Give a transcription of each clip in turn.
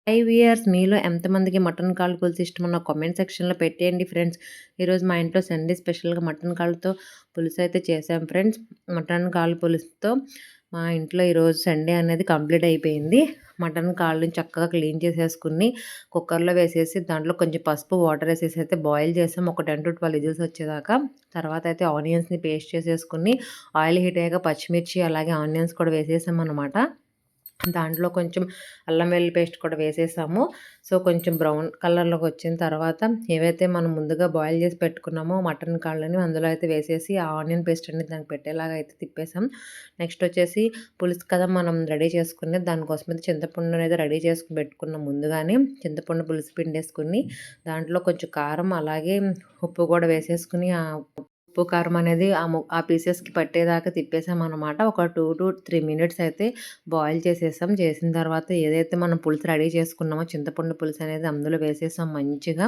5 years మీలో ఎంతమందికి mutton కాళ్ళు పులుసు ఇష్టమో నాకు కామెంట్ సెక్షన్‌లో పెట్టేయండి ఫ్రెండ్స్. ఈరోజు మా ఇంట్లో సండే స్పెషల్‌గా మటన్ కాళ్ళతో పులుసు అయితే చేశాం ఫ్రెండ్స్. మటన్ కాళ్ళు పులుసుతో మా ఇంట్లో ఈరోజు సండే అనేది కంప్లీట్ అయిపోయింది. మటన్ కాళ్ళని చక్కగా క్లీన్ చేసేసుకొని కుక్కర్‌లో వేసేసి దాంట్లో కొంచెం పసుపు, వాటర్ ఏసేసి అయితే బాయిల్ చేసాం. ఒక 10-12 విజిల్స్ వచ్చేదాకా. తర్వాత అయితే ఆనియన్స్‌ని పేస్ట్ చేసేసుకొని ఆయిల్ హీట్ అయ్యాక పచ్చిమిర్చి అలాగే ఆనియన్స్ కూడా వేసేసామనమాట. దాంట్లో కొంచెం అల్లం వెల్లుల్లి పేస్ట్ కూడా వేసేసాము. సో, కొంచెం బ్రౌన్ కలర్‌లోకి వచ్చిన తర్వాత ఏవైతే మనం ముందుగా బాయిల్ చేసి పెట్టుకున్నామో మటన్ కాళ్ళని అందులో అయితే వేసేసి ఆ ఆనియన్ పేస్ట్ అనేది దానికి పెట్టేలాగా అయితే తిప్పేసాం. నెక్స్ట్ వచ్చేసి పులుసు కదా మనం రెడీ చేసుకునేది. దానికోసమైతే చింతపండు అనేది రెడీ చేసుకొని పెట్టుకున్నాం ముందుగానే. చింతపండు పులుసు పిండేసుకొని దాంట్లో కొంచెం కారం అలాగే ఉప్పు కూడా వేసేసుకొని ఉప్పు, కారం అనేది ఆ పీసెస్‌కి పట్టేదాకా తిప్పేసామనమాట. ఒక 2-3 మినిట్స్ అయితే బాయిల్ చేసేసాం. చేసిన తర్వాత ఏదైతే మనం పులుసు రెడీ చేసుకున్నామో చింతపండు పులుసు అనేది అందులో వేసేసాం మంచిగా.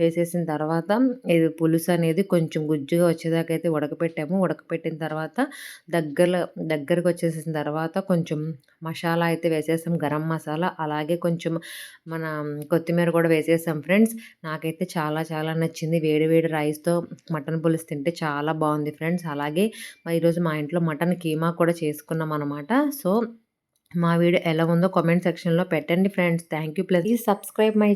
వేసేసిన తర్వాత ఇది పులుసు అనేది కొంచెం గుజ్జుగా వచ్చేదాకా అయితే ఉడకపెట్టాము. ఉడకపెట్టిన తర్వాత దగ్గరకు వచ్చేసిన తర్వాత కొంచెం మసాలా అయితే వేసేసాం. గరం మసాలా అలాగే కొంచెం మన కొత్తిమీర కూడా వేసేసాం ఫ్రెండ్స్. నాకైతే చాలా చాలా నచ్చింది. వేడి వేడి రైస్‌తో మటన్ పులుసు తింటే చాలా బాగుంది ఫ్రెండ్స్. అలాగే ఈరోజు మా ఇంట్లో మటన్ కీమా కూడా చేసుకున్నామనమాట. సో, మా వీడియో ఎలా ఉందో కామెంట్ సెక్షన్‌లో పెట్టండి friends. Thank you. Please subscribe my